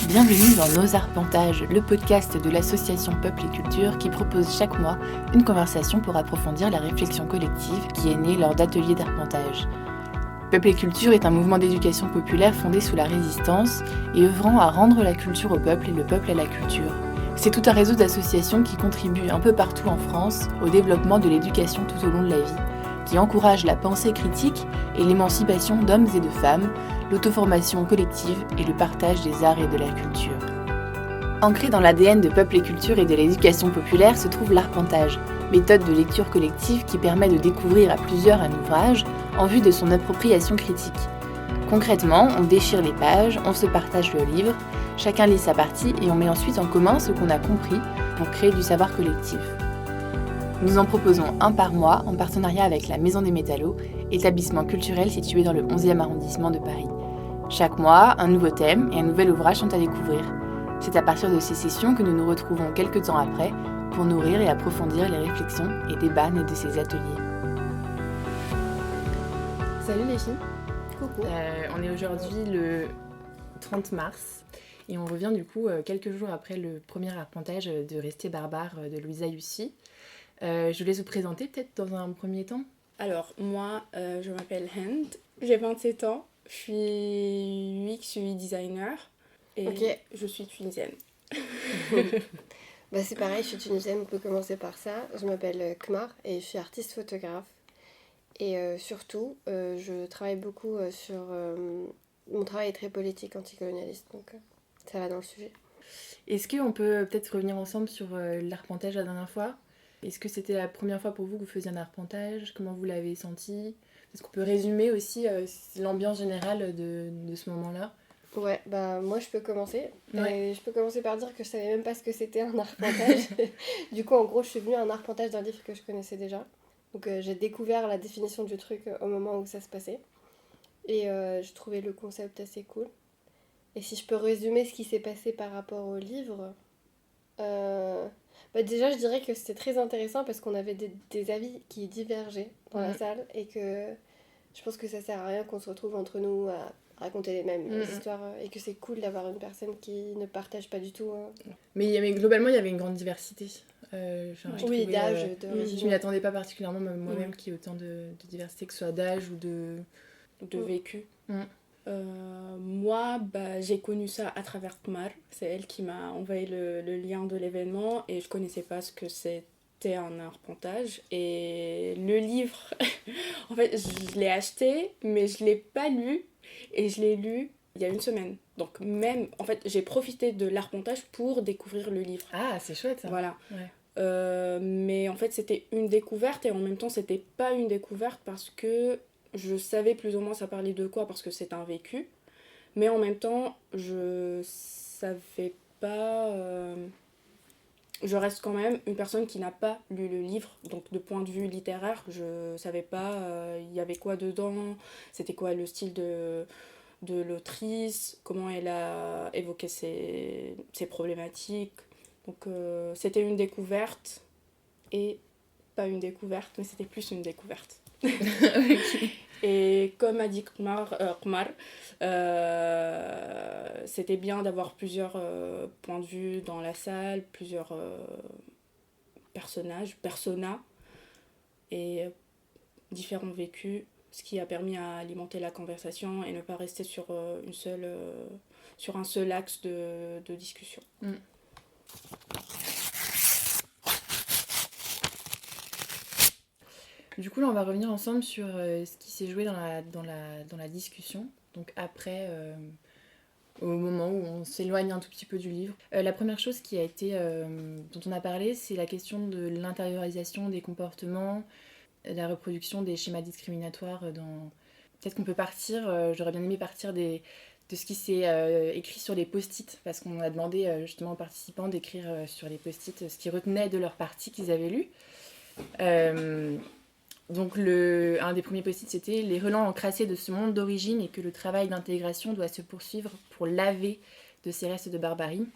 Bienvenue dans Nos Arpentages, le podcast de l'association Peuple et Culture qui propose chaque mois une conversation pour approfondir la réflexion collective qui est née lors d'ateliers d'arpentage. Peuple et Culture est un mouvement d'éducation populaire fondé sous la Résistance et œuvrant à rendre la culture au peuple et le peuple à la culture. C'est tout un réseau d'associations qui contribuent un peu partout en France au développement de l'éducation tout au long de la vie, qui encourage la pensée critique et l'émancipation d'hommes et de femmes, l'auto-formation collective et le partage des arts et de la culture. Ancré dans l'ADN de Peuple et Culture et de l'éducation populaire se trouve l'arpentage, méthode de lecture collective qui permet de découvrir à plusieurs un ouvrage en vue de son appropriation critique. Concrètement, on déchire les pages, on se partage le livre, chacun lit sa partie et on met ensuite en commun ce qu'on a compris pour créer du savoir collectif. Nous en proposons un par mois en partenariat avec la Maison des Métallos, établissement culturel situé dans le 11e arrondissement de Paris. Chaque mois, un nouveau thème et un nouvel ouvrage sont à découvrir. C'est à partir de ces sessions que nous nous retrouvons quelques temps après pour nourrir et approfondir les réflexions et débats nés de ces ateliers. Salut les filles. Coucou. On est aujourd'hui le 30 mars et on revient du coup quelques jours après le premier arpentage de Rester barbare de Louisa Yussy. Je vous laisse vous présenter peut-être dans un premier temps. Alors, moi, je m'appelle Hind, j'ai 27 ans, je suis UX, UI designer et je suis tunisienne. C'est pareil, je suis tunisienne, on peut commencer par ça. Je m'appelle Kmar et je suis artiste photographe. Et surtout, je travaille beaucoup sur... mon travail est très politique, anticolonialiste, donc ça va dans le sujet. Est-ce qu'on peut peut-être revenir ensemble sur l'arpentage la dernière fois ? Est-ce que c'était la première fois pour vous que vous faisiez un arpentage ? Comment vous l'avez senti ? Est-ce qu'on peut résumer aussi l'ambiance générale de ce moment-là ? Ouais, moi je peux commencer. Ouais. Je peux commencer par dire que je savais même pas ce que c'était un arpentage. Du coup, en gros, je suis venue à un arpentage d'un livre que je connaissais déjà. Donc j'ai découvert la définition du truc au moment où ça se passait. Et je trouvais le concept assez cool. Et si je peux résumer ce qui s'est passé par rapport au livre... déjà, je dirais que c'était très intéressant parce qu'on avait des avis qui divergeaient dans la salle et que je pense que ça sert à rien qu'on se retrouve entre nous à raconter les mêmes histoires et que c'est cool d'avoir une personne qui ne partage pas du tout. Mais globalement, il y avait une grande diversité. Oui, d'âge, de Je ne m'y attendais pas particulièrement, même moi-même, qu'il y ait autant de diversité, que ce soit d'âge ou de vécu. Moi, j'ai connu ça à travers Kmar. C'est elle qui m'a envoyé le lien de l'événement et je connaissais pas ce que c'était un arpentage. Et le livre, en fait, je l'ai acheté, mais je l'ai pas lu et je l'ai lu il y a une semaine. Donc même, en fait, j'ai profité de l'arpentage pour découvrir le livre. Ah, c'est chouette ça. Voilà. Ouais. Mais en fait, c'était une découverte et en même temps, c'était pas une découverte parce que je savais plus ou moins ça parlait de quoi parce que c'est un vécu, mais en même temps je savais pas, je reste quand même une personne qui n'a pas lu le livre, donc de point de vue littéraire je savais pas il y avait quoi dedans, c'était quoi le style de l'autrice, comment elle a évoqué ses problématiques, donc c'était une découverte et pas une découverte, mais c'était plus une découverte. Okay. Et comme a dit Kmar, c'était bien d'avoir plusieurs points de vue dans la salle, plusieurs personas et différents vécus, ce qui a permis à alimenter la conversation et ne pas rester sur un seul axe de discussion. Du coup, là, on va revenir ensemble sur ce qui s'est joué dans la discussion, donc après, au moment où on s'éloigne un tout petit peu du livre. La première chose qui a été, dont on a parlé, c'est la question de l'intériorisation des comportements, la reproduction des schémas discriminatoires. Peut-être qu'on peut partir, j'aurais bien aimé partir de ce qui s'est écrit sur les post-it, parce qu'on a demandé justement aux participants d'écrire sur les post-it ce qu'ils retenaient de leur partie qu'ils avaient lue. Donc un des premiers post-it, c'était « Les relents encrassés de ce monde d'origine et que le travail d'intégration doit se poursuivre pour laver de ces restes de barbarie.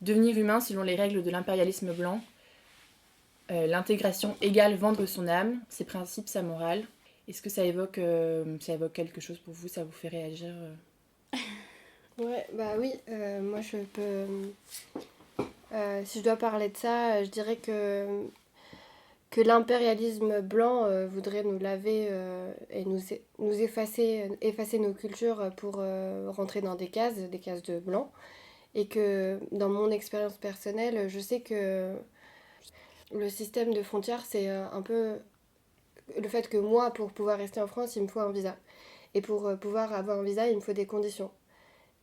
Devenir humain selon les règles de l'impérialisme blanc. L'intégration égale vendre son âme, ses principes, sa morale. » Est-ce que ça évoque quelque chose pour vous ? Ça vous fait réagir Ouais, bah oui, moi je peux... si je dois parler de ça, je dirais que l'impérialisme blanc voudrait nous laver et nous effacer nos cultures pour rentrer dans des cases de blanc. Et que dans mon expérience personnelle, je sais que le système de frontières, c'est un peu le fait que moi, pour pouvoir rester en France, il me faut un visa. Et pour pouvoir avoir un visa, il me faut des conditions.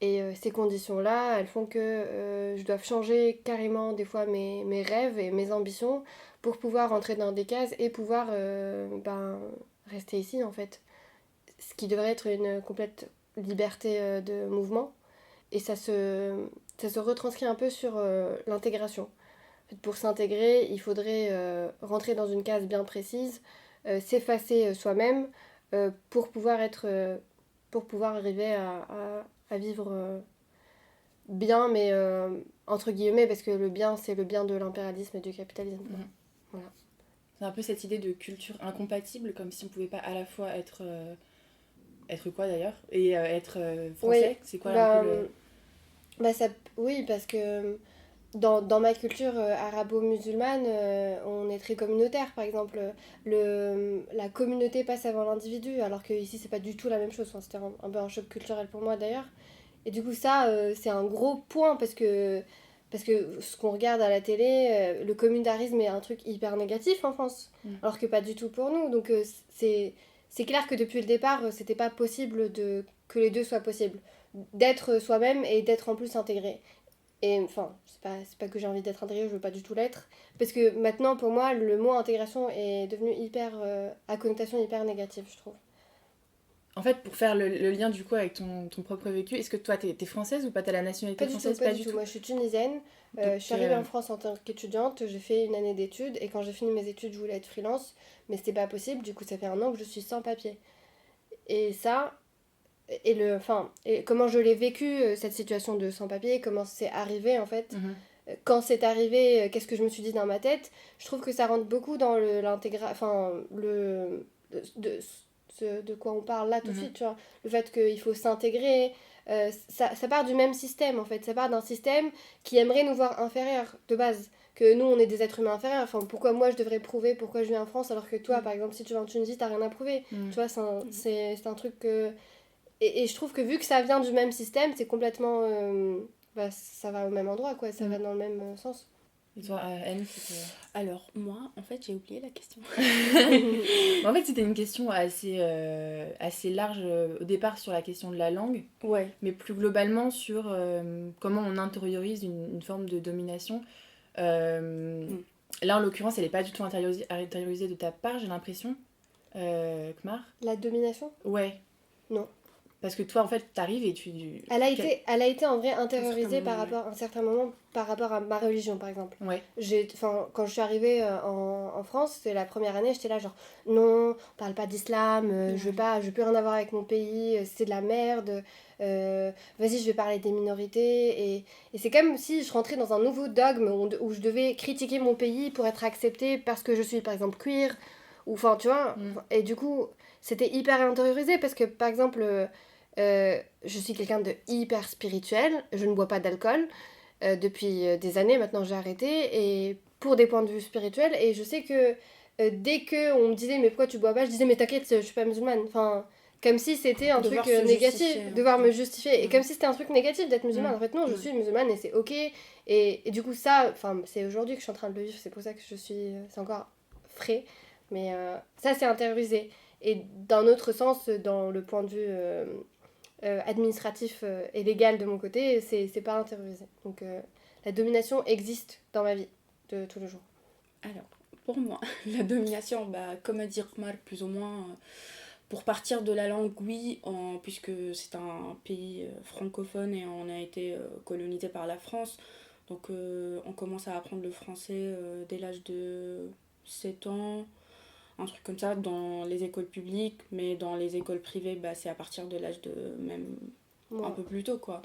Et ces conditions-là, elles font que je dois changer carrément des fois mes rêves et mes ambitions pour pouvoir entrer dans des cases et pouvoir rester ici en fait. Ce qui devrait être une complète liberté de mouvement. Et ça se retranscrit un peu sur l'intégration. En fait, pour s'intégrer, il faudrait rentrer dans une case bien précise, s'effacer soi-même pour pouvoir pour pouvoir arriver à vivre bien, mais entre guillemets, parce que le bien, c'est le bien de l'impérialisme et du capitalisme. Mhm. Voilà. C'est un peu cette idée de culture incompatible, comme si on pouvait pas à la fois être quoi d'ailleurs et être français. Oui, C'est quoi un peu le... oui, parce que dans ma culture arabo-musulmane, on est très communautaire, par exemple. La communauté passe avant l'individu, alors que ici c'est pas du tout la même chose. Enfin, c'était un peu un choc culturel pour moi d'ailleurs. Et du coup, ça, c'est un gros point parce que ce qu'on regarde à la télé, le communautarisme est un truc hyper négatif en France, alors que pas du tout pour nous. Donc, c'est clair que depuis le départ, c'était pas possible que les deux soient possibles. D'être soi-même et d'être en plus intégré. Et enfin, c'est pas que j'ai envie d'être intégrée, je veux pas du tout l'être. Parce que maintenant, pour moi, le mot intégration est devenu à connotation hyper négative, je trouve. En fait, pour faire le lien du coup avec ton propre vécu, est-ce que toi t'es française ou pas? T'as la nationalité française? Pas du tout. Moi, je suis tunisienne. Je suis arrivée en France en tant qu'étudiante. J'ai fait une année d'études. Et quand j'ai fini mes études, je voulais être freelance. Mais c'était pas possible. Du coup, ça fait un an que je suis sans papier. Et ça, et comment je l'ai vécu, cette situation de sans papier, comment c'est arrivé en fait. Quand c'est arrivé, qu'est-ce que je me suis dit dans ma tête. Je trouve que ça rentre beaucoup dans de quoi on parle là tout de suite, tu vois. Le fait qu'il faut s'intégrer, ça part du même système en fait. Ça part d'un système qui aimerait nous voir inférieurs de base. Que nous on est des êtres humains inférieurs. Enfin, pourquoi moi je devrais prouver pourquoi je vis en France alors que toi, par exemple, si tu vas en Tunisie, t'as rien à prouver. Tu vois, c'est un truc que. Et je trouve que vu que ça vient du même système, c'est complètement. Ça va au même endroit, quoi. Ça va dans le même sens. Et toi, Anne, c'était... Alors, moi, en fait, j'ai oublié la question. En fait, c'était une question assez large au départ sur la question de la langue, Ouais. mais plus globalement sur comment on intériorise une forme de domination. Là, en l'occurrence, elle n'est pas du tout intériorisée de ta part, j'ai l'impression. Kmar? La domination ? Ouais. Non. Parce que toi, en fait, t'arrives et tu... Elle a été en vrai intériorisée un certain moment par rapport à ma religion, par exemple. Ouais. Quand je suis arrivée en France, c'est la première année, j'étais là genre, non, on parle pas d'islam, je veux plus rien avoir avec mon pays, c'est de la merde, vas-y, je vais parler des minorités. Et c'est comme si je rentrais dans un nouveau dogme où je devais critiquer mon pays pour être acceptée parce que je suis, par exemple, queer. Ou, enfin, tu vois, et du coup, c'était hyper intériorisé parce que, par exemple... je suis quelqu'un de hyper spirituel, je ne bois pas d'alcool depuis des années, maintenant j'ai arrêté, et pour des points de vue spirituels, et je sais que dès qu'on me disait mais pourquoi tu bois pas, je disais mais t'inquiète, je suis pas musulmane, enfin comme si c'était un truc négatif, devoir me justifier, et comme si c'était un truc négatif d'être musulmane. En fait non, je suis musulmane et c'est ok, et du coup ça, c'est aujourd'hui que je suis en train de le vivre, c'est pour ça que c'est encore frais, mais ça c'est intériorisé. Et d'un autre sens, dans le point de vue administratif et légal de mon côté, c'est pas intériorisé. Donc la domination existe dans ma vie de tous les jours. Alors, pour moi, la domination, comme a dit Kmar, plus ou moins, pour partir de la langue, oui, puisque c'est un pays francophone et on a été colonisé par la France. Donc on commence à apprendre le français dès l'âge de 7 ans. Un truc comme ça dans les écoles publiques, mais dans les écoles privées, c'est à partir de l'âge de même un peu plus tôt, quoi.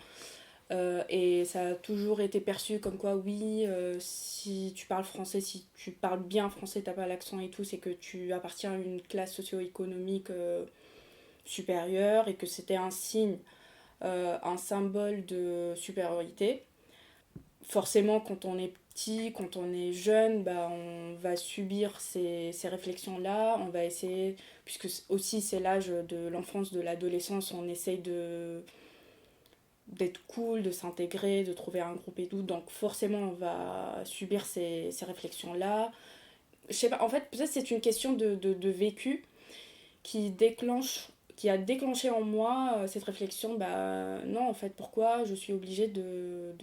Et ça a toujours été perçu comme quoi, oui, si tu parles français, si tu parles bien français, t'as pas l'accent et tout, c'est que tu appartiens à une classe socio-économique supérieure et que c'était un signe un symbole de supériorité. Forcément, quand on est petit, quand on est jeune, on va subir ces réflexions-là. On va essayer, puisque aussi c'est l'âge de l'enfance, de l'adolescence, on essaye d'être cool, de s'intégrer, de trouver un groupe et tout. Donc forcément, on va subir ces réflexions-là. Je sais pas, en fait, peut-être c'est une question de vécu qui a déclenché en moi cette réflexion, non, en fait, pourquoi je suis obligée de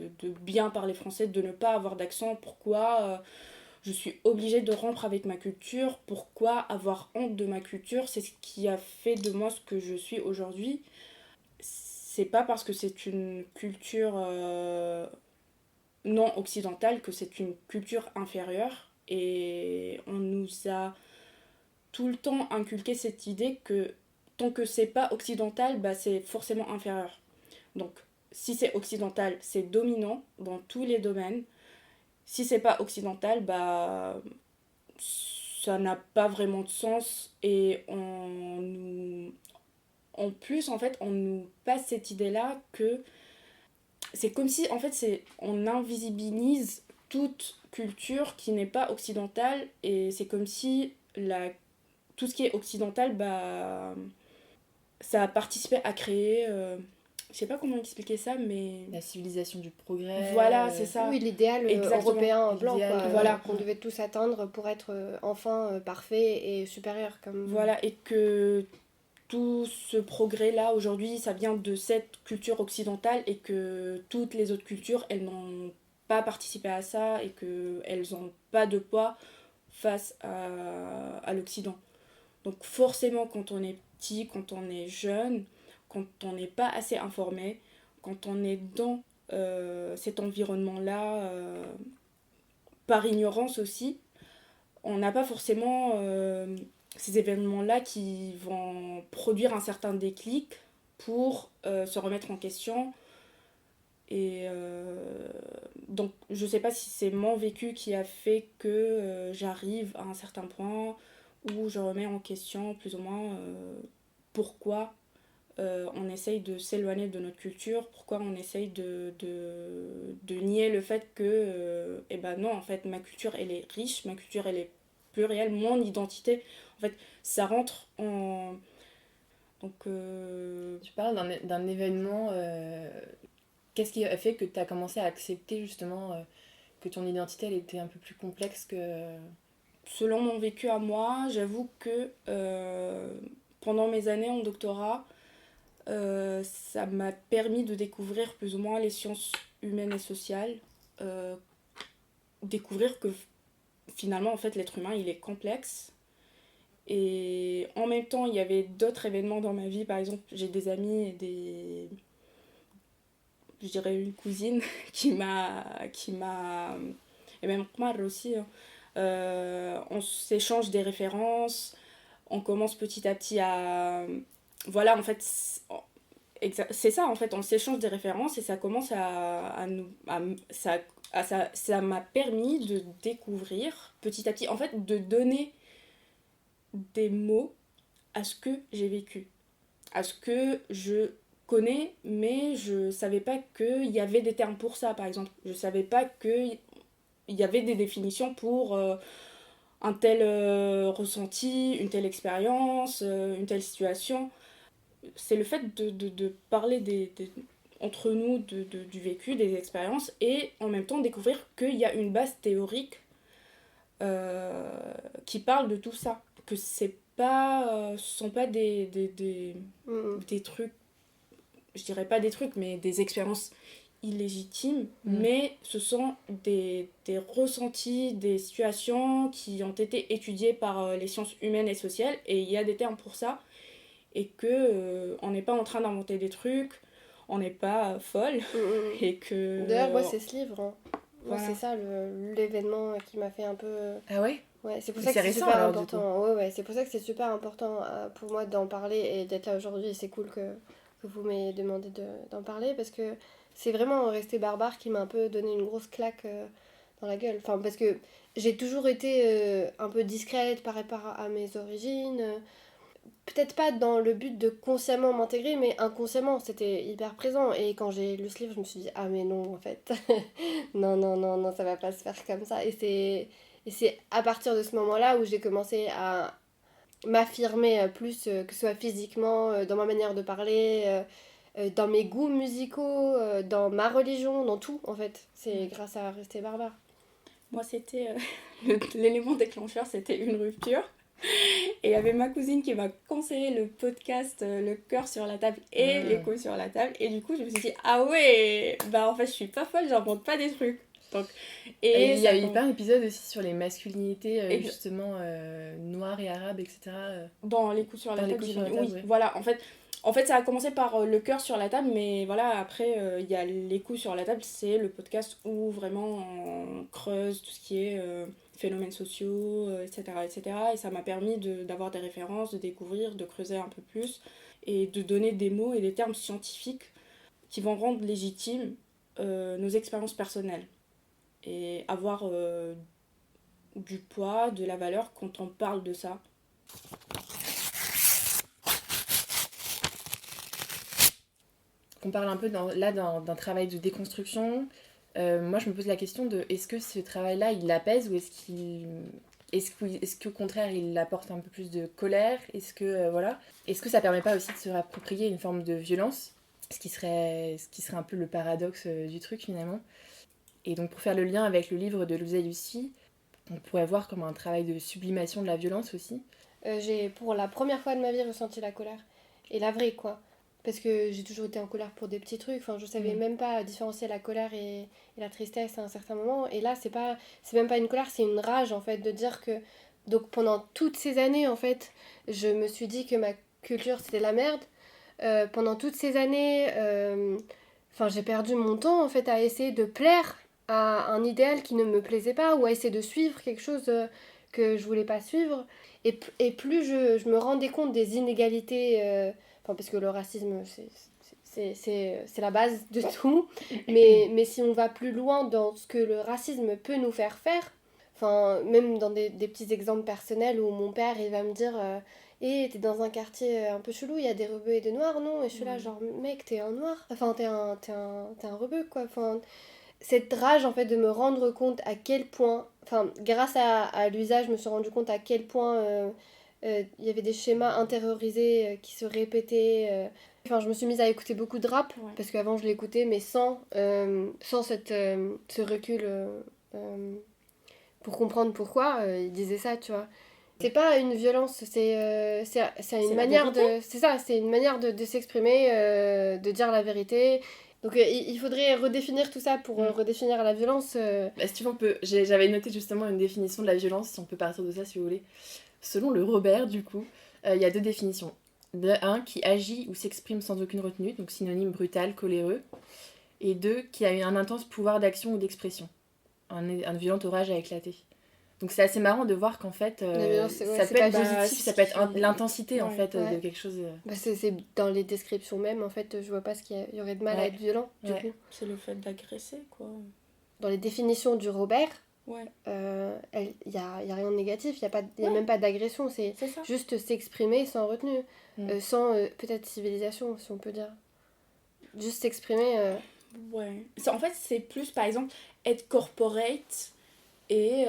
bien parler français, de ne pas avoir d'accent, pourquoi je suis obligée de rompre avec ma culture, pourquoi avoir honte de ma culture, c'est ce qui a fait de moi ce que je suis aujourd'hui. C'est pas parce que c'est une culture non occidentale que c'est une culture inférieure, et on nous a tout le temps inculqué cette idée que tant que c'est pas occidental, c'est forcément inférieur. Donc, si c'est occidental, c'est dominant dans tous les domaines. Si c'est pas occidental, ça n'a pas vraiment de sens, et en plus, en fait, on nous passe cette idée-là que c'est comme si, en fait, on invisibilise toute culture qui n'est pas occidentale, et c'est comme si tout ce qui est occidental, ça a participé à créer, je sais pas comment expliquer ça, mais La civilisation du progrès. voilà, c'est ça. Oui, l'idéal Exactement. européen blanc, quoi, voilà. qu'on devait tous atteindre pour être enfin parfait et supérieur. Voilà, et que tout ce progrès-là, aujourd'hui, ça vient de cette culture occidentale, et que toutes les autres cultures, elles n'ont pas participé à ça, et qu'elles n'ont pas de poids face à l'Occident. Donc forcément, quand on est petit, quand on est jeune, quand on n'est pas assez informé, quand on est dans cet environnement-là, par ignorance aussi, on n'a pas forcément ces événements-là qui vont produire un certain déclic pour se remettre en question. Et donc je sais pas si c'est mon vécu qui a fait que j'arrive à un certain point où je remets en question plus ou moins pourquoi on essaye de s'éloigner de notre culture, pourquoi on essaye de nier le fait que non, en fait, ma culture elle est riche, ma culture elle est plurielle, mon identité, en fait, ça rentre en... Donc Tu parles d'un événement, qu'est-ce qui a fait que tu as commencé à accepter justement que ton identité elle était un peu plus complexe que... Selon mon vécu à moi, j'avoue que pendant mes années en doctorat, ça m'a permis de découvrir plus ou moins les sciences humaines et sociales, découvrir que finalement en fait l'être humain il est complexe, et en même temps il y avait d'autres événements dans ma vie. Par exemple, j'ai des amis et je dirais une cousine qui m'a et même Omar aussi, hein. On s'échange des références, on commence petit à petit à... Voilà, en fait, c'est ça, en fait, on s'échange des références, et ça commence ça m'a permis de découvrir petit à petit, en fait, de donner des mots à ce que j'ai vécu, à ce que je connais, mais je savais pas qu'il y avait des termes pour ça, par exemple. Je savais pas qu'il y avait des définitions pour un tel ressenti, une telle expérience, une telle situation. C'est le fait de parler entre nous du vécu, des expériences, et en même temps découvrir qu'il y a une base théorique qui parle de tout ça. Que ce sont pas des trucs, je dirais pas des trucs, mais des expériences illégitimes, mais ce sont des ressentis, des situations qui ont été étudiées par les sciences humaines et sociales, et il y a des termes pour ça, et que on n'est pas en train d'inventer des trucs, on n'est pas folle, et que... D'ailleurs, moi, c'est ce livre, hein. Moi, Voilà. c'est ça l'événement qui m'a fait un peu... Ah ouais? Ouais, c'est pour ça que c'est super important. Ouais, c'est pour ça que c'est super important pour moi d'en parler et d'être là aujourd'hui. Et c'est cool que vous m'ayez demandé d'en parler, parce que c'est vraiment Rester barbare qui m'a un peu donné une grosse claque dans la gueule. Enfin, parce que j'ai toujours été un peu discrète par rapport à mes origines. peut-être pas dans le but de consciemment m'intégrer, mais inconsciemment, c'était hyper présent. Et quand j'ai lu ce livre, je me suis dit, ah mais non, en fait, non, non, non, non, ça va pas se faire comme ça. Et c'est à partir de ce moment-là où j'ai commencé à m'affirmer plus, que ce soit physiquement, dans ma manière de parler, dans mes goûts musicaux, dans ma religion, dans tout, en fait. C'est grâce à Rester Barbare. Moi, c'était l'élément déclencheur, c'était une rupture. Et il y avait ma cousine qui m'a conseillé le podcast Le cœur sur la table et l'écho sur la table. Et du coup, je me suis dit, ah ouais, bah en fait, je suis pas folle, j'invente pas des trucs. Donc, et il y a eu pas un épisode aussi sur les masculinités, justement, noires et arabes, etc. Dans les coups sur la table, oui, voilà, en fait, ça a commencé par le cœur sur la table, mais voilà, après, il y a les coups sur la table, c'est le podcast où vraiment on creuse tout ce qui est phénomènes sociaux, etc., etc. Et ça m'a permis d'avoir des références, de découvrir, de creuser un peu plus, et de donner des mots et des termes scientifiques qui vont rendre légitimes nos expériences personnelles. Et avoir du poids, de la valeur quand on parle de ça. On parle un peu d'un travail de déconstruction. Moi, je me pose la question de est-ce que ce travail-là, il l'apaise ou est-ce qu'au contraire, il apporte un peu plus de colère ? Est-ce que ça permet pas aussi de se réapproprier une forme de violence ? Ce qui serait un peu le paradoxe du truc, finalement. Et donc, pour faire le lien avec le livre de Louisa Lucy, on pourrait voir comme un travail de sublimation de la violence aussi. J'ai, pour la première fois de ma vie, ressenti la colère. Et la vraie, quoi. Parce que j'ai toujours été en colère pour des petits trucs. Enfin, je savais même pas différencier la colère et la tristesse à un certain moment. Et là, c'est même pas une colère, c'est une rage, en fait, de dire que... Donc, pendant toutes ces années, en fait, je me suis dit que ma culture, c'était la merde. Pendant toutes ces années, j'ai perdu mon temps, en fait, à essayer de plaire à un idéal qui ne me plaisait pas ou à essayer de suivre quelque chose que je voulais pas suivre. Et plus je me rendais compte des inégalités... parce que le racisme, c'est la base de tout. Mais si on va plus loin dans ce que le racisme peut nous faire faire, même dans des petits exemples personnels où mon père, il va me dire t'es dans un quartier un peu chelou, il y a des rebeux et des noirs, non ? Et je suis là, genre, mec, t'es un noir. Enfin, t'es un rebeu, quoi. Enfin, cette rage, en fait, de me rendre compte à quel point... grâce à l'usage, je me suis rendu compte à quel point... il y avait des schémas intériorisés qui se répétaient. Je me suis mise à écouter beaucoup de rap, parce qu'avant je l'écoutais, mais sans ce recul pour comprendre pourquoi il disait ça, tu vois. C'est pas une violence, c'est une manière de... C'est ça, c'est une manière de s'exprimer, de dire la vérité. Donc il faudrait redéfinir tout ça pour redéfinir la violence. Si tu veux, j'avais noté justement une définition de la violence, si on peut partir de ça si vous voulez. Selon le Robert, du coup, il y a deux définitions. Un, qui agit ou s'exprime sans aucune retenue, donc synonyme brutal, coléreux. Et deux, qui a un intense pouvoir d'action ou d'expression. Un violent orage à éclater. Donc c'est assez marrant de voir qu'en fait, ça peut être positif, ça peut être l'intensité en fait de quelque chose. C'est dans les descriptions même, en fait, je vois pas ce qu'il y aurait de mal à être violent, du coup. C'est le fait d'agresser, quoi. Dans les définitions du Robert, il y a rien de négatif, il y a même pas d'agression, c'est juste s'exprimer sans retenue, sans peut-être civilisation, si on peut dire. Juste s'exprimer. En fait, c'est plus, par exemple, être corporate. Et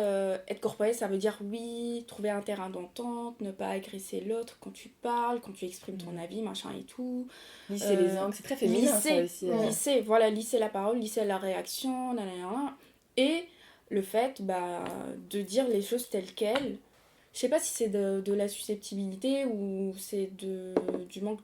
être corporate, ça veut dire, oui, trouver un terrain d'entente, ne pas agresser l'autre quand tu parles, quand tu exprimes ton avis, machin et tout. Lisser les angles, c'est très féminin, ça aussi. Lisser la parole, lisser la réaction, nanana. Et le fait de dire les choses telles quelles. Je sais pas si c'est de la susceptibilité ou c'est du manque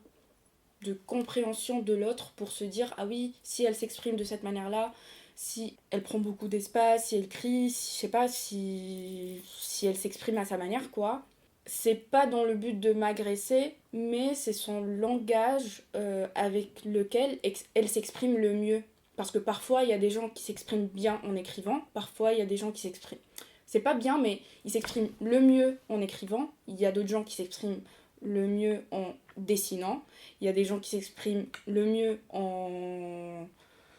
de compréhension de l'autre pour se dire, ah oui, si elle s'exprime de cette manière-là, si elle prend beaucoup d'espace, si elle crie, je sais pas, si elle s'exprime à sa manière, quoi. C'est pas dans le but de m'agresser, mais c'est son langage avec lequel elle s'exprime le mieux. Parce que parfois, il y a des gens qui s'expriment bien en écrivant, parfois, il y a des gens qui s'expriment... C'est pas bien, mais ils s'expriment le mieux en écrivant. Il y a d'autres gens qui s'expriment le mieux en dessinant. Il y a des gens qui s'expriment le mieux en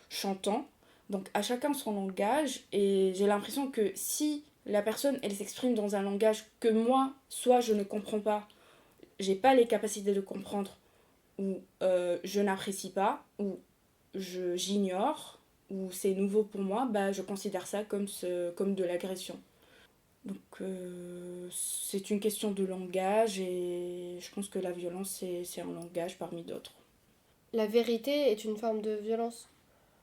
chantant. Donc à chacun son langage, et j'ai l'impression que si la personne elle s'exprime dans un langage que moi, soit je ne comprends pas, j'ai pas les capacités de comprendre, ou je n'apprécie pas, ou j'ignore, ou c'est nouveau pour moi, bah, je considère ça comme de l'agression. Donc c'est une question de langage et je pense que la violence c'est un langage parmi d'autres. La vérité est une forme de violence.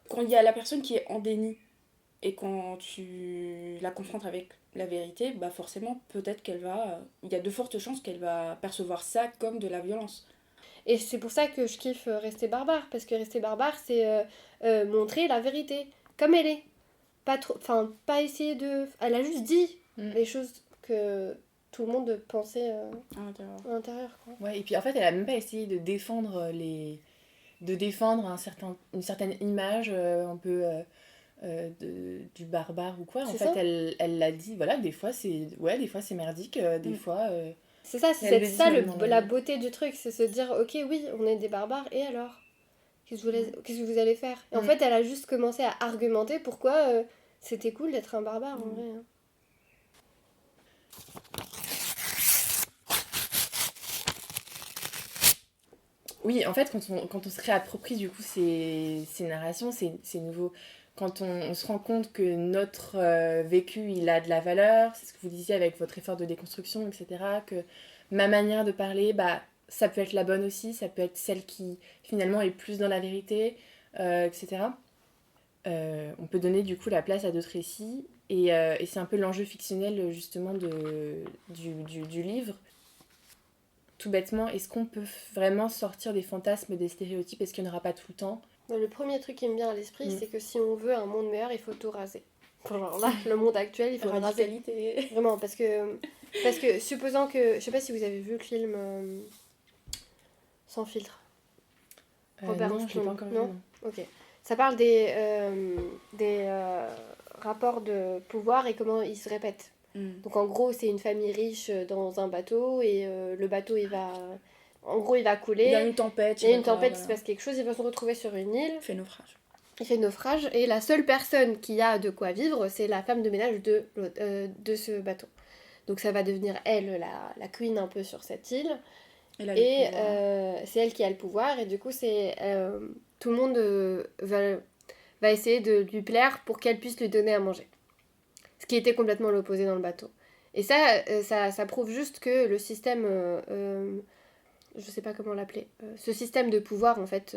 Quand il y a la personne qui est en déni et quand tu la confrontes avec la vérité, bah forcément peut-être il y a de fortes chances qu'elle va percevoir ça comme de la violence. Et c'est pour ça que je kiffe Rester barbare, parce que Rester barbare, c'est montrer la vérité comme elle est. Pas trop, enfin, pas essayer de... Elle a juste dit les choses que tout le monde pensait à l'intérieur. Quoi. Ouais, et puis en fait, elle a même pas essayé de défendre une certaine image un peu du barbare ou quoi. En C'est fait, ça. elle l'a dit, voilà, des fois c'est merdique, des fois... C'est ça, c'est Elle le ça dit même dans la le- beauté du truc, c'est se dire, ok, oui, on est des barbares, et alors qu'est-ce que vous allez faire? Et en fait, elle a juste commencé à argumenter pourquoi c'était cool d'être un barbare, en vrai. Hein. Oui, en fait, quand on se réapproprie du coup ces narrations, c'est nouveau. Quand on se rend compte que notre vécu, il a de la valeur, c'est ce que vous disiez avec votre effort de déconstruction, etc., que ma manière de parler, bah, ça peut être la bonne aussi, ça peut être celle qui finalement est plus dans la vérité, etc. On peut donner du coup la place à d'autres récits, et c'est un peu l'enjeu fictionnel justement du livre. Tout bêtement, est-ce qu'on peut vraiment sortir des fantasmes, des stéréotypes? Est-ce qu'il n'y en aura pas tout le temps? Le premier truc qui me vient à l'esprit, c'est que si on veut un monde meilleur, il faut tout raser. Genre là, le monde actuel, il faut le raser. Radicalité. Vraiment, parce que supposant que... Je sais pas si vous avez vu le film Sans filtre. Robert Non, je ne l'ai Enslin. pas encore vu. Non. Non. Ok. Ça parle des rapports de pouvoir et comment ils se répètent. Donc en gros, c'est une famille riche dans un bateau et le bateau, il va... En gros, il va couler. Il y a une tempête. Il y a une tempête, il se passe quelque chose, il va se retrouver sur une île. Il fait naufrage. Il fait naufrage et la seule personne qui a de quoi vivre, c'est la femme de ménage de ce bateau. Donc ça va devenir elle, la queen un peu sur cette île. Et c'est elle qui a le pouvoir et du coup, c'est tout le monde va essayer de lui plaire pour qu'elle puisse lui donner à manger. Ce qui était complètement l'opposé dans le bateau. Et ça prouve juste que le système, je sais pas comment l'appeler, ce système de pouvoir en fait,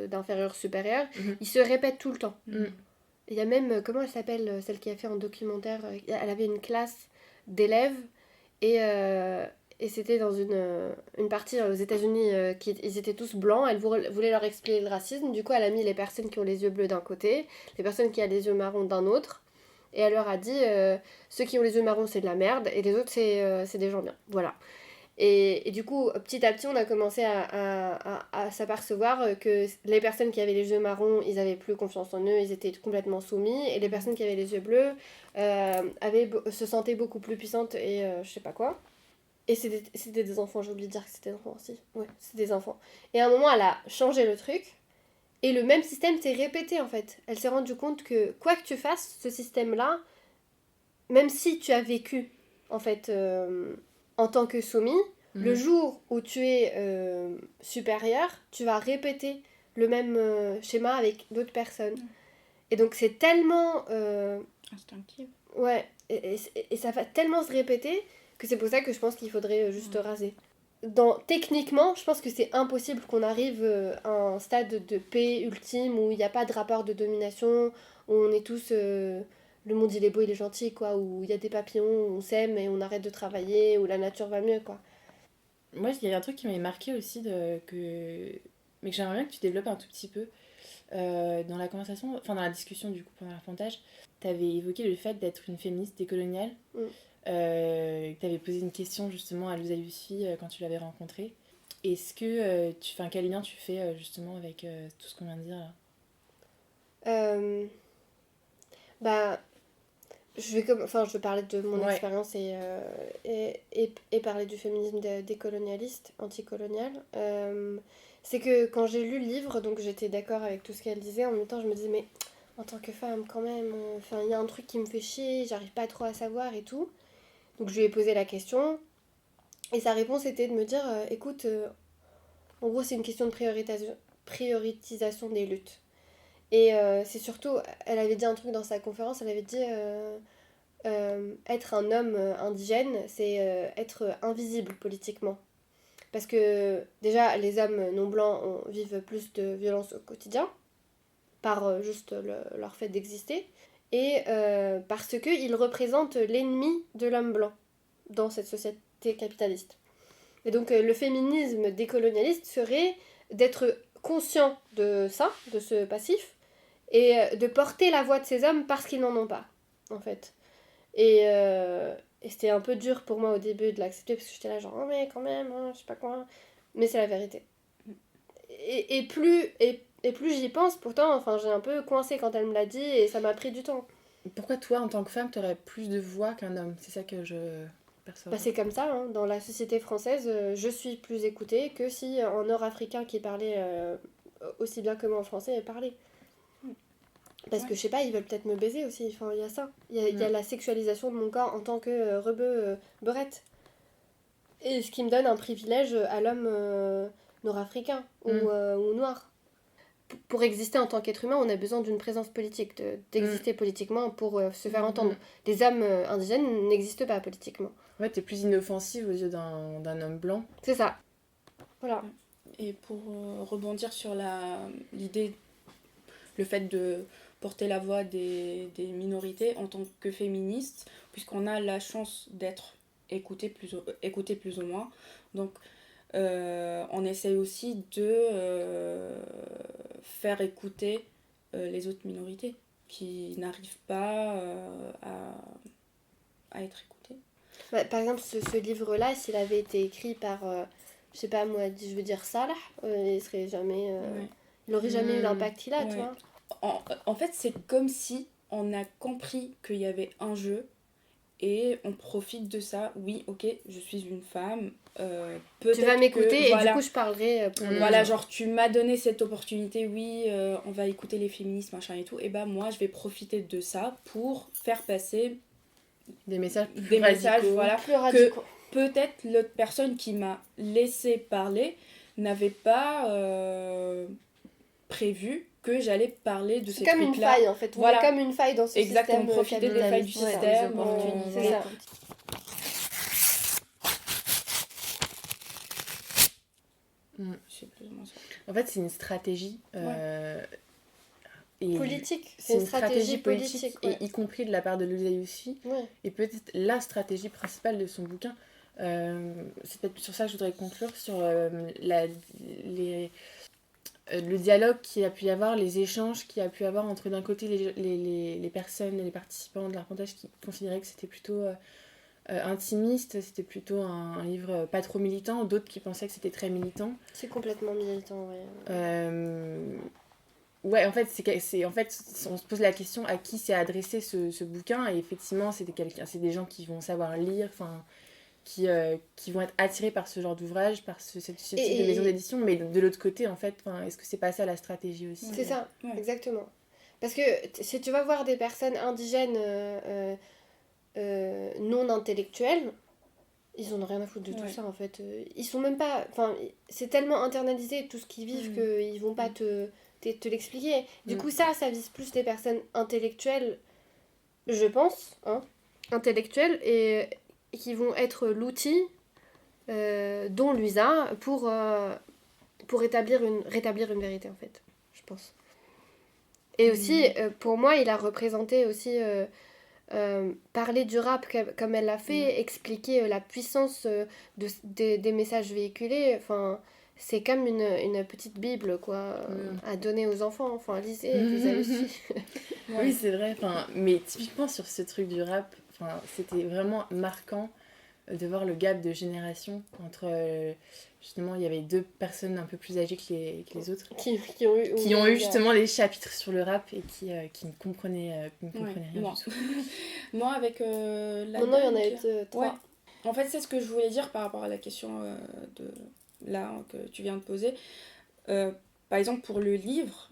d'inférieur-supérieur, il se répète tout le temps. Il y a même, comment elle s'appelle, celle qui a fait un documentaire, elle avait une classe d'élèves et c'était dans une partie aux États-Unis, ils étaient tous blancs, elle voulait leur expliquer le racisme, du coup elle a mis les personnes qui ont les yeux bleus d'un côté, les personnes qui ont les yeux marrons d'un autre. Et elle leur a dit, ceux qui ont les yeux marrons, c'est de la merde, et les autres, c'est des gens bien. Voilà. Et du coup, petit à petit, on a commencé à s'apercevoir que les personnes qui avaient les yeux marrons, ils avaient plus confiance en eux, ils étaient complètement soumis, et les personnes qui avaient les yeux bleus se sentaient beaucoup plus puissantes et je sais pas quoi. Et c'était des enfants, j'ai oublié de dire que c'était des enfants aussi. Ouais, c'était des enfants. Et à un moment, elle a changé le truc. Et le même système s'est répété en fait. Elle s'est rendue compte que quoi que tu fasses, ce système-là, même si tu as vécu en fait en tant que soumis, le jour où tu es supérieur, tu vas répéter le même schéma avec d'autres personnes. Et donc c'est tellement... instinctif. Ouais, et ça va tellement se répéter que c'est pour ça que je pense qu'il faudrait juste raser. Techniquement, je pense que c'est impossible qu'on arrive à un stade de paix ultime où il n'y a pas de rapport de domination, où on est tous... le monde il est beau, il est gentil, quoi, où il y a des papillons, on s'aime et on arrête de travailler, où la nature va mieux, quoi. Moi, il y a un truc qui m'avait marqué aussi, mais que j'aimerais bien que tu développes un tout petit peu. Dans la conversation, enfin dans la discussion du coup pendant l'arpentage, tu avais évoqué le fait d'être une féministe décoloniale. Tu avais posé une question justement à Louisa Yousfi quand tu l'avais rencontrée. Est-ce que quel lien tu fais justement avec tout ce qu'on vient de dire là? Bah, je vais parler de mon expérience et parler du féminisme décolonialiste, anticolonial. C'est que quand j'ai lu le livre, donc j'étais d'accord avec tout ce qu'elle disait, en même temps je me disais, mais en tant que femme quand même, il y a un truc qui me fait chier, j'arrive pas trop à savoir et tout. Donc je lui ai posé la question, Et sa réponse était de me dire, écoute, en gros, c'est une question de prioritisation des luttes. Et c'est surtout, elle avait dit un truc dans sa conférence, elle avait dit, être un homme indigène, c'est être invisible politiquement. Parce que déjà, les hommes non blancs vivent plus de violence au quotidien, par juste leur fait d'exister, et parce qu'ils représentent l'ennemi de l'homme blanc dans cette société capitaliste. Et donc le féminisme décolonialiste serait d'être conscient de ça, de ce passif, et de porter la voix de ces hommes parce qu'ils n'en ont pas, en fait. Et c'était un peu dur pour moi au début de l'accepter, parce que j'étais là genre, oh mais quand même, hein, je sais pas quoi. Mais c'est la vérité. Et plus j'y pense, pourtant, enfin, j'ai un peu coincé quand elle me l'a dit, et ça m'a pris du temps. Pourquoi toi, en tant que femme, t'aurais plus de voix qu'un homme? C'est ça que je perçois. Bah, c'est comme ça, hein. Dans la société française, je suis plus écoutée que si un nord-africain qui parlait aussi bien que moi en français parlait. Parce que je sais pas, ils veulent peut-être me baiser aussi, enfin il y a ça. Il y a la sexualisation de mon corps en tant que beurette. Et ce qui me donne un privilège à l'homme nord-africain ou noir. Pour exister en tant qu'être humain, on a besoin d'une présence politique, d'exister politiquement pour se faire entendre. Les hommes indigènes n'existent pas politiquement. En fait, t'es plus inoffensive aux yeux d'un homme blanc. C'est ça. Voilà. Et pour rebondir sur l'idée, le fait de porter la voix des minorités en tant que féministe, puisqu'on a la chance d'être écouté plus ou moins. Donc, on essaye aussi de faire écouter les autres minorités qui n'arrivent pas à être écoutées. Ouais, par exemple, ce livre-là, s'il avait été écrit par, je sais pas moi, je veux dire Salah, il serait jamais... Il n'aurait jamais eu l'impact qu'il a, tu vois. En fait, c'est comme si on a compris qu'il y avait un jeu et on profite de ça. Oui, ok, je suis une femme. Tu vas m'écouter et du coup, je parlerai pour lui. Voilà, genre, tu m'as donné cette opportunité, oui, on va écouter les féministes, machin et tout. Et bah, moi, je vais profiter de ça pour faire passer des messages voilà, plus radicaux. Que peut-être l'autre personne qui m'a laissé parler n'avait pas prévu que j'allais parler de ces trucs-là. C'est comme une faille, en fait. Voilà. Comme une faille dans ce système. Exactement, profiter des failles du système. C'est ça. C'est plus ou moins ça. En fait, c'est une stratégie. Politique. C'est une stratégie politique, ouais. et y compris de la part de Louisa Yousfi. Ouais. Et peut-être la stratégie principale de son bouquin. C'est peut-être sur ça que je voudrais conclure, sur le dialogue qu'il a pu y avoir, les échanges qu'il a pu y avoir entre d'un côté les personnes, les participants de l'arpentage qui considéraient que c'était plutôt intimiste, c'était plutôt un livre pas trop militant, d'autres qui pensaient que c'était très militant. C'est complètement militant, ouais. Ouais, en fait, on se pose la question à qui s'est adressé ce bouquin, et effectivement, c'est des gens qui vont savoir lire, qui vont être attirés par ce genre d'ouvrage, par ce type de maison d'édition, mais de l'autre côté, en fait, est-ce que c'est pas ça la stratégie aussi? C'est ça, exactement. Parce que si tu vas voir des personnes indigènes non intellectuelles, ils en ont rien à foutre de tout ça, en fait. Ils sont même pas... Enfin, c'est tellement internalisé tout ce qu'ils vivent qu'ils vont pas te l'expliquer. Du coup, ça vise plus les personnes intellectuelles, je pense, hein, intellectuelles, et qui vont être l'outil dont Louisa pour rétablir une vérité, en fait, je pense. Et aussi, pour moi, il a représenté aussi parler du rap comme elle l'a fait, expliquer la puissance des messages véhiculés, enfin... C'est comme une petite bible, quoi, à donner aux enfants. Enfin, lisez, vous avez su. Oui, c'est vrai. Mais typiquement, sur ce truc du rap, c'était vraiment marquant de voir le gap de génération entre... justement, il y avait 2 personnes un peu plus âgées que les autres qui ont eu justement les chapitres sur le rap et qui ne comprenaient rien moi. du tout. Moi, avec la... Non, il y en a eu 3. Ouais. En fait, c'est ce que je voulais dire par rapport à la question que tu viens de poser. Par exemple, pour le livre,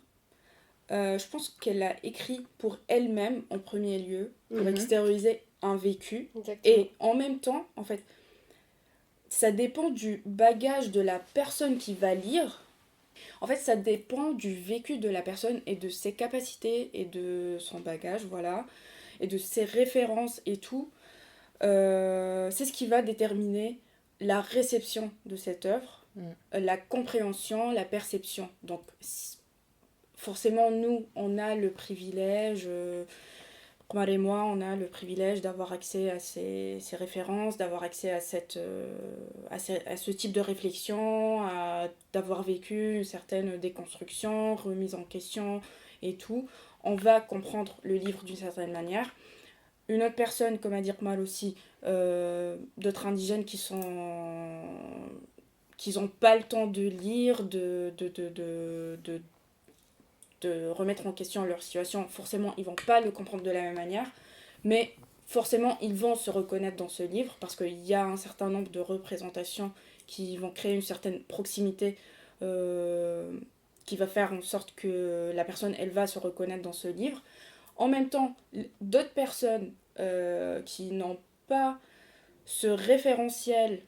je pense qu'elle a écrit pour elle-même en premier lieu, pour extérioriser un vécu. Exactement. Et en même temps, en fait, ça dépend du bagage de la personne qui va lire. En fait, ça dépend du vécu de la personne et de ses capacités et de son bagage, voilà, et de ses références et tout. C'est ce qui va déterminer la réception de cette œuvre, la compréhension, la perception. Donc, forcément, nous, on a le privilège, Omar et moi, on a le privilège d'avoir accès à ces références, d'avoir accès à ce type de réflexion, d'avoir vécu une certaine déconstruction, remise en question et tout. On va comprendre le livre d'une certaine manière. Une autre personne, comme a dit Omar aussi, d'autres indigènes qui n'ont pas le temps de lire, de remettre en question leur situation, forcément ils vont pas le comprendre de la même manière, mais forcément ils vont se reconnaître dans ce livre parce qu'il y a un certain nombre de représentations qui vont créer une certaine proximité qui va faire en sorte que la personne elle va se reconnaître dans ce livre. En même temps, d'autres personnes qui n'ont pas ce référentiel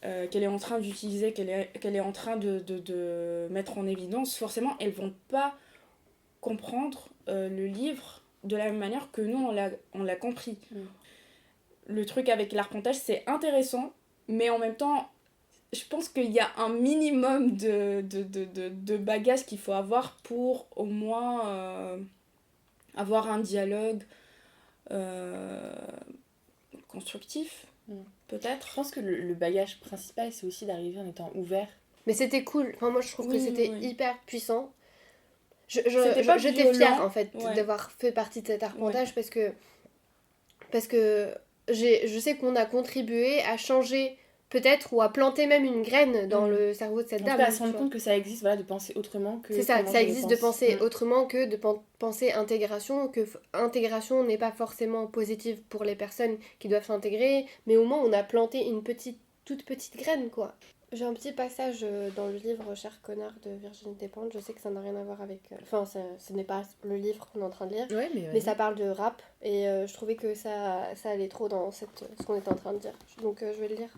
qu'elle est en train d'utiliser, qu'elle est en train de mettre en évidence, forcément elles vont pas comprendre le livre de la même manière que nous on l'a compris. Le truc avec l'arpentage, c'est intéressant, mais en même temps je pense qu'il y a un minimum de bagages qu'il faut avoir pour au moins avoir un dialogue constructif, peut-être. Je pense que le bagage principal, c'est aussi d'arriver en étant ouvert. Mais c'était cool. Enfin, moi, je trouve que c'était hyper puissant. J'étais violent, fière, en fait, d'avoir fait partie de cet arpentage parce que je sais qu'on a contribué à changer, peut-être, ou à planter même une graine dans le cerveau de cette dame. À se rendre compte que ça existe, voilà, de penser autrement que... C'est ça, que ça existe de penser autrement que de penser intégration, que intégration n'est pas forcément positive pour les personnes qui doivent s'intégrer, mais au moins on a planté une toute petite graine, quoi. J'ai un petit passage dans le livre Cher connard de Virginie Despentes. Je sais que ça n'a rien à voir avec... Enfin, ce n'est pas le livre qu'on est en train de lire, mais ça parle de rap. Et je trouvais que ça allait trop dans ce qu'on était en train de dire. Donc je vais le lire.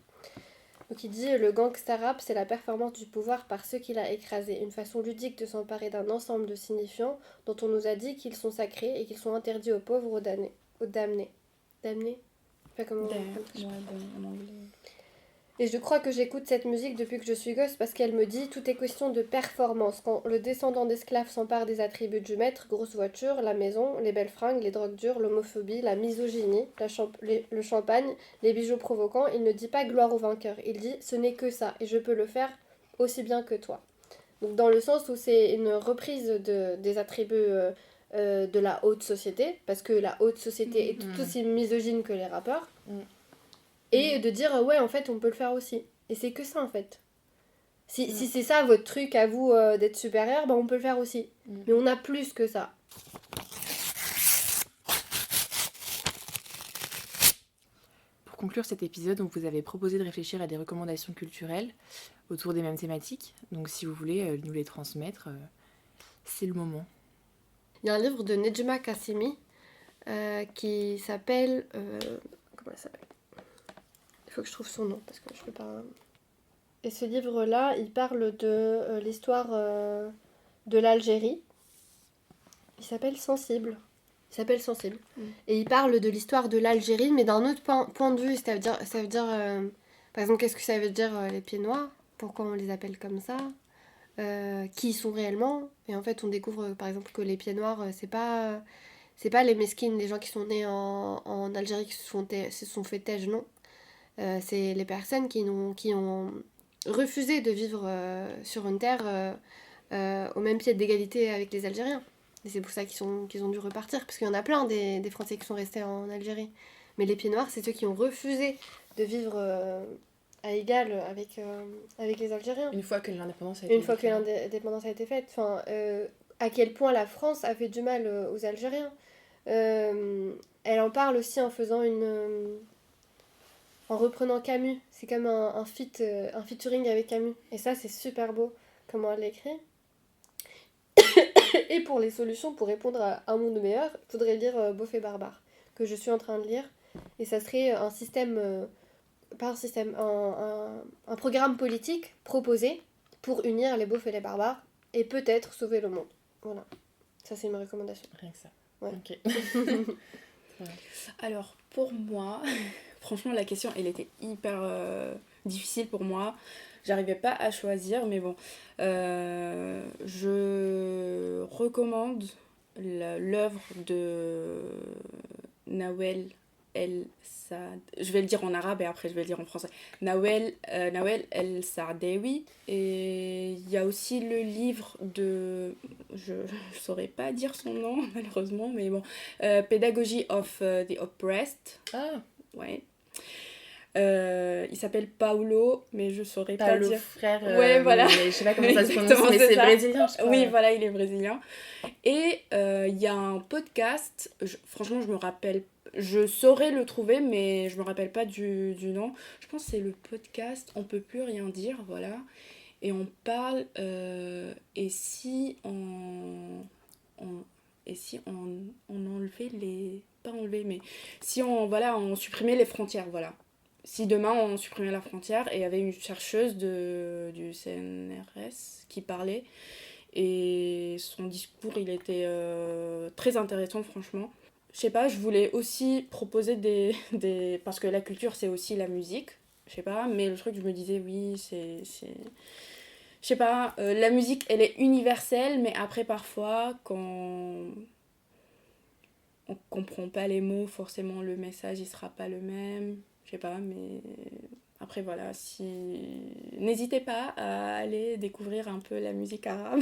Donc il dit « Le gangsta rap, c'est la performance du pouvoir par ceux qui l'a écrasé. Une façon ludique de s'emparer d'un ensemble de signifiants dont on nous a dit qu'ils sont sacrés et qu'ils sont interdits aux pauvres, aux damnés. » Damnés ? Enfin, comment en anglais. Et je crois que j'écoute cette musique depuis que je suis gosse parce qu'elle me dit tout est question de performance. Quand le descendant d'esclaves s'empare des attributs du maître, grosse voiture, la maison, les belles fringues, les drogues dures, l'homophobie, la misogynie, le champagne, les bijoux provocants, il ne dit pas gloire au vainqueur. Il dit ce n'est que ça et je peux le faire aussi bien que toi. Donc dans le sens où c'est une reprise des attributs de la haute société, parce que la haute société est tout aussi misogyne que les rappeurs. Et de dire, ouais, en fait, on peut le faire aussi. Et c'est que ça, en fait. Si c'est ça, votre truc à vous d'être supérieur, ben on peut le faire aussi. Mais on a plus que ça. Pour conclure cet épisode, on vous avait proposé de réfléchir à des recommandations culturelles autour des mêmes thématiques. Donc si vous voulez nous les transmettre, c'est le moment. Il y a un livre de Nejma Kassemi qui s'appelle... comment ça s'appelle ? Il faut que je trouve son nom parce que je peux pas... Et ce livre-là, il parle de l'histoire de l'Algérie. Il s'appelle Sensible. Et il parle de l'histoire de l'Algérie, mais d'un autre point de vue. Ça veut dire par exemple, qu'est-ce que ça veut dire les pieds noirs ? Pourquoi on les appelle comme ça ? Qui ils sont réellement ? Et en fait, on découvre par exemple que les pieds noirs, c'est pas les mesquines, les gens qui sont nés en Algérie qui se sont fait têche, non. C'est les personnes qui ont refusé de vivre sur une terre au même pied d'égalité avec les Algériens. Et c'est pour ça qu'ils ont dû repartir, parce qu'il y en a plein des Français qui sont restés en Algérie. Mais les pieds noirs, c'est ceux qui ont refusé de vivre à égal avec les Algériens. Une fois que l'indépendance a été faite. Enfin, à quel point la France a fait du mal aux Algériens. Elle en parle aussi en faisant en reprenant Camus. C'est comme un featuring avec Camus. Et ça, c'est super beau, comment elle l'écrit. Et pour les solutions, pour répondre à un monde meilleur, il faudrait lire Beauf et Barbare, que je suis en train de lire. Et ça serait un système un programme politique proposé pour unir les beaufs et les barbares et peut-être sauver le monde. Voilà, ça c'est une recommandation. Rien que ça. Ouais. Ok. Alors, pour moi, franchement, la question, elle était hyper difficile pour moi. J'arrivais pas à choisir, mais bon. Je recommande l'œuvre de Nawel El-Saad. Je vais le dire en arabe et après je vais le dire en français. Nawel El-Saadawi. Et il y a aussi le livre de... Je saurais pas dire son nom, malheureusement, mais bon. Pedagogy of the Oppressed. Ah, Ouais. Il s'appelle Paulo, mais je saurais pas le dire. frère. Ouais, voilà. Je sais pas comment ça se prononce, Exactement, mais c'est c'est ça. brésilien, je crois. Oui, voilà, il est brésilien. Et il y a un podcast, franchement, je me rappelle, je saurais le trouver, mais je me rappelle pas du nom. Je pense que c'est le podcast On peut plus rien dire, voilà. Et on parle, et si on enlevait les... Pas enlever, mais si on supprimait les frontières, voilà. Si demain on supprimait la frontière et il y avait une chercheuse du CNRS qui parlait et son discours il était très intéressant franchement. Je sais pas, je voulais aussi proposer des... Parce que la culture c'est aussi la musique, je sais pas, mais le truc je me disais oui c'est... Je sais pas, la musique elle est universelle mais après parfois quand on comprend pas les mots forcément le message il sera pas le même. Je sais pas, mais après voilà, n'hésitez pas à aller découvrir un peu la musique arabe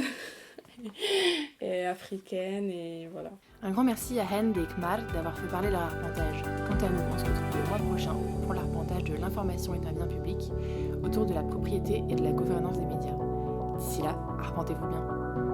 et africaine et voilà. Un grand merci à Hend et Kmar d'avoir fait parler leur arpentage. Quant à nous, on se retrouve le mois prochain pour l'arpentage de l'information est un bien public autour de la propriété et de la gouvernance des médias. D'ici là, arpentez-vous bien.